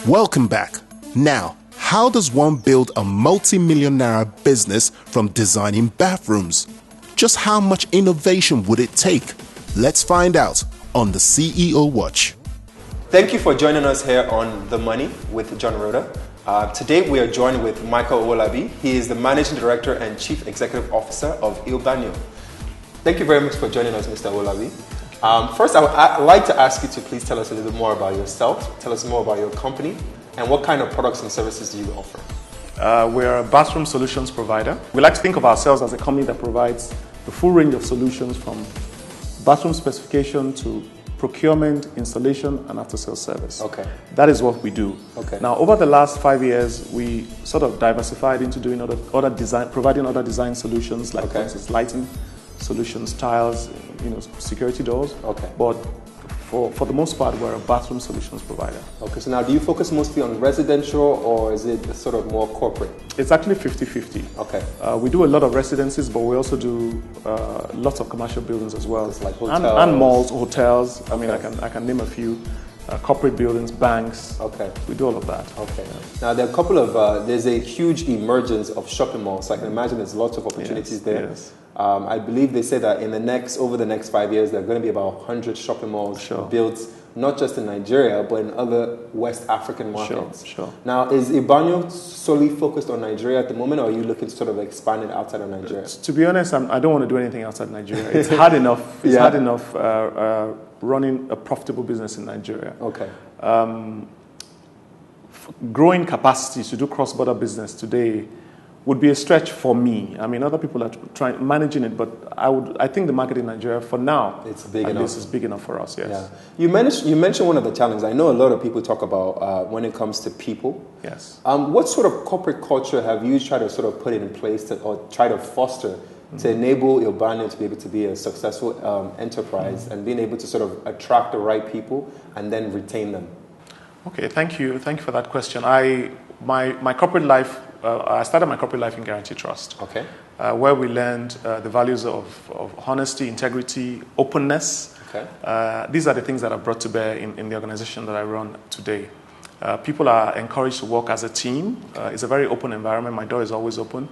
Welcome back. Now, how does one build a multi-million naira business from designing bathrooms? Just how much innovation would it take? Let's find out on the CEO Watch. Thank you for joining us here on The Money with John Rhoda. Today we are joined with Michael Owolabi. He is the Managing Director and Chief Executive Officer of Bagno. Thank you very much for joining us, Mr. Owolabi. First, I'd like to ask you to please tell us a little bit more about yourself, tell us more about your company, and what kind of products and services do you offer? We're a bathroom solutions provider. We like to think of ourselves as a company that provides the full range of solutions from bathroom specification to procurement, installation, and after-sales service. Okay. That is what we do. Okay. Now, over the last 5 years, we sort of diversified into doing other design, providing other design solutions, like for instance, lighting solutions, tiles, security doors. Okay. But for the most part, we're a bathroom solutions provider. Okay, so now do you focus mostly on residential or is it sort of more corporate? It's actually 50-50. Okay. We do a lot of residences, but we also do lots of commercial buildings as well. It's like hotels. And malls, hotels. I mean, I can name a few. Corporate buildings, banks. Okay. We do all of that. Okay. Yeah. Now, there are a couple of, there's a huge emergence of shopping malls. So I can imagine there's lots of opportunities there. Yes. I believe they say that over the next 5 years, there are going to be about 100 shopping malls built, not just in Nigeria, but in other West African markets. Sure. Now, is Bagno solely focused on Nigeria at the moment, or are you looking to sort of expand it outside of Nigeria? To be honest, I don't want to do anything outside Nigeria. It's hard enough. It's hard enough running a profitable business in Nigeria. Okay. Growing capacity to do cross-border business today would be a stretch for me. I mean, other people are managing it, but I think the market in Nigeria for now, it's big enough. This is big enough for us. Yes. Yeah. You mentioned one of the challenges. I know a lot of people talk about when it comes to people. Yes. What sort of corporate culture have you tried to sort of put in place or try to foster to enable Bagno to be able to be a successful enterprise and being able to sort of attract the right people and then retain them? Okay, thank you for that question. My corporate life. I started my corporate life in Guarantee Trust, where we learned the values of honesty, integrity, openness. Okay. These are the things that are brought to bear in the organization that I run today. People are encouraged to work as a team. It's a very open environment. My door is always open.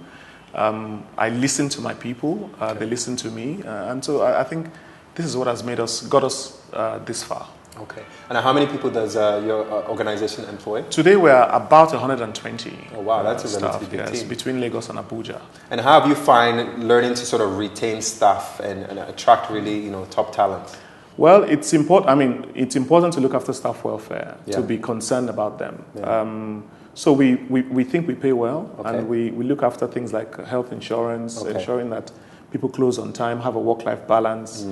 I listen to my people. They listen to me. And so I think this is what has got us this far. Okay. And how many people does your organization employ? Today we are about 120. Oh wow, that's a relatively big team. team. Between Lagos and Abuja. And how have you find learning to sort of retain staff and attract really top talent? Well, it's important. I mean, it's important to look after staff welfare, to be concerned about them. Yeah. So we think we pay well, and we look after things like health insurance, ensuring that people close on time, have a work-life balance.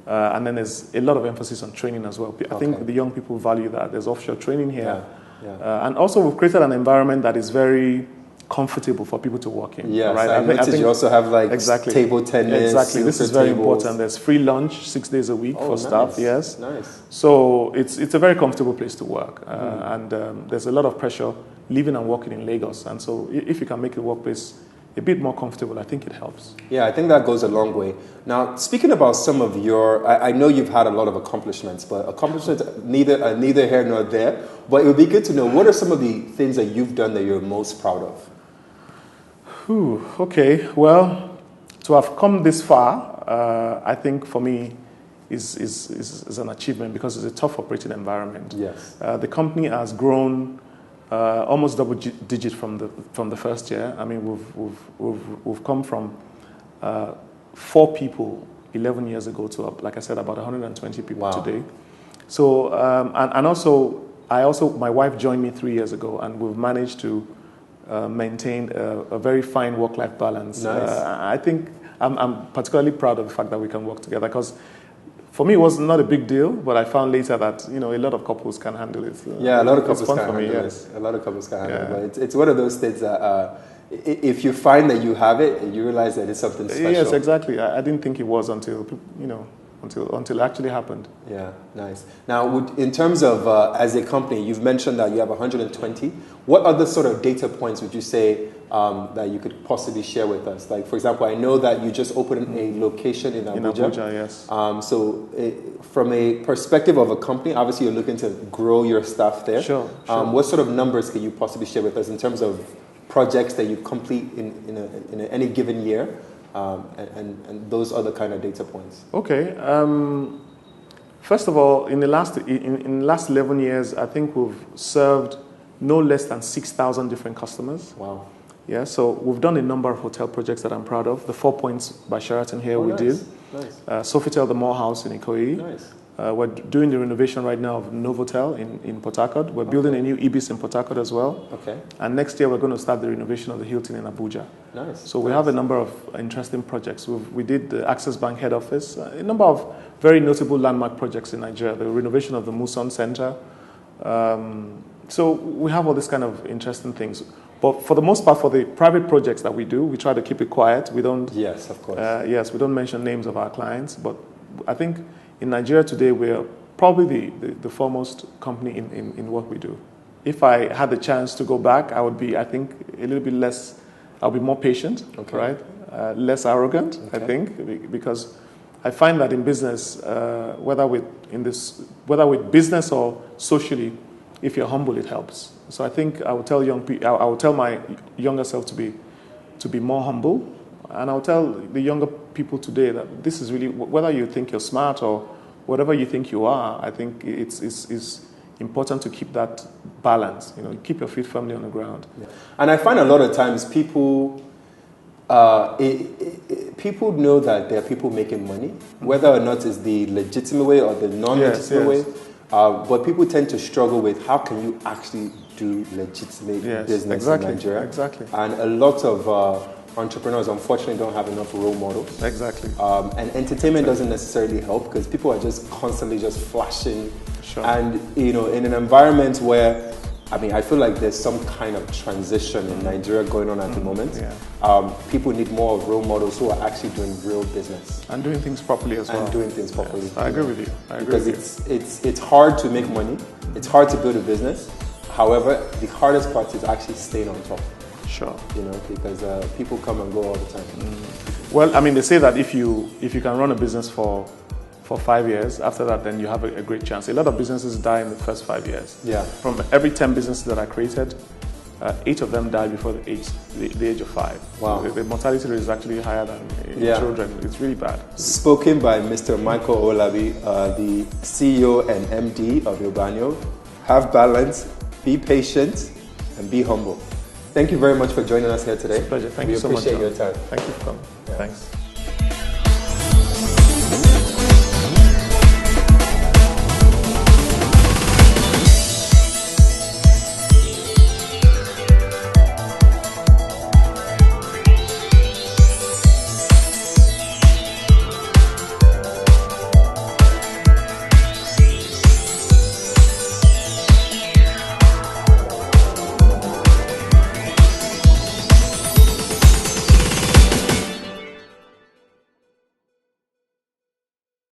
And then there's a lot of emphasis on training as well. I think the young people value that. There's offshore training here. Yeah. And also we've created an environment that is very comfortable for people to work in. Yes, right? I think you also have like table tennis. Exactly, this is very tables. important. There's free lunch 6 days a week for staff. Yes, nice. So it's a very comfortable place to work, and there's a lot of pressure living and working in Lagos. And so if you can make the workplace a bit more comfortable, I think it helps. Yeah, I think that goes a long way. Now, speaking about some of your, I know you've had a lot of accomplishments, but accomplishments neither here nor there. But it would be good to know, what are some of the things that you've done that you're most proud of? Okay, well, to have come this far, I think for me is an achievement because it's a tough operating environment. Yes. The company has grown almost double digit from the first year. I mean, we've come from 4 people 11 years ago to, like I said, about 120 people today. So and also my wife joined me 3 years ago, and we've managed to maintain a very fine work-life balance. Nice. I think I'm particularly proud of the fact that we can work together, because for me, it was not a big deal, but I found later that a lot of couples can handle it. Yeah, a lot of couples can handle it. Yes. A lot of couples can handle it. But it's one of those things that if you find that you have it, you realize that it's something special. Yes, exactly. I didn't think it was until until it actually happened. Yeah, nice. Now, in terms of as a company, you've mentioned that you have 120. What other sort of data points would you say that you could possibly share with us? Like, for example, I know that you just opened a location in Abuja. In Abuja, yes. From a perspective of a company, obviously you're looking to grow your staff there. Sure. What sort of numbers can you possibly share with us in terms of projects that you complete in any given year? And those other kind of data points. Okay. First of all, in the last 11 years, I think we've served no less than 6,000 different customers. Wow. Yeah. So we've done a number of hotel projects that I'm proud of. The 4 Points by Sheraton here we nice. did. Nice. Sofitel, the Moore House in Ikoyi. Nice. We're doing the renovation right now of Novotel in Port Harcourt. We're building a new Ibis in Port Harcourt as well. Okay. And next year we're going to start the renovation of the Hilton in Abuja. Nice. So we have a number of interesting projects. We did the Access Bank head office, a number of very notable landmark projects in Nigeria, the renovation of the Muson Center. So we have all these kind of interesting things. But for the most part, for the private projects that we do, we try to keep it quiet. We don't. Yes, of course. We don't mention names of our clients. But I think in Nigeria today, we're probably the foremost company in what we do. If I had the chance to go back, I would be, I think, a little bit less. I'll be more patient, okay. right? Less arrogant, okay. I think, because I find that in business, whether with business or socially, if you're humble, it helps. So I think I would tell my younger self to be more humble, and I would tell the younger people today that this is really, whether you think you're smart or whatever you think you are, I think it's important to keep that balance. Keep your feet firmly on the ground. Yeah. And I find a lot of times people know that there are people making money, whether or not it's the legitimate way or the non-legitimate way. But people tend to struggle with how can you actually do legitimate business in Nigeria. Exactly. And a lot of entrepreneurs, unfortunately, don't have enough role models. Exactly. And entertainment doesn't necessarily help because people are just constantly just flashing. Sure. And, in an environment where, I feel like there's some kind of transition in Nigeria going on at the moment. Yeah. People need more role models who are actually doing real business. And doing things properly as well. And doing things properly. Yes. I agree with you. Because it's hard to make money. It's hard to build a business. However, the hardest part is actually staying on top. Sure. Because people come and go all the time. Well, they say that if you can run a business for 5 years, after that, then you have a great chance. A lot of businesses die in the first 5 years. Yeah. From every 10 businesses that I created, 8 of them died before the age of 5. Wow. The mortality rate is actually higher than in children. It's really bad. Spoken by Mr. Michael Owolabi, the CEO and MD of Bagno. Have balance, be patient, and be humble. Thank you very much for joining us here today. It's a pleasure. Thank you so much. We appreciate your time. Thank you for coming. Yeah. Thanks.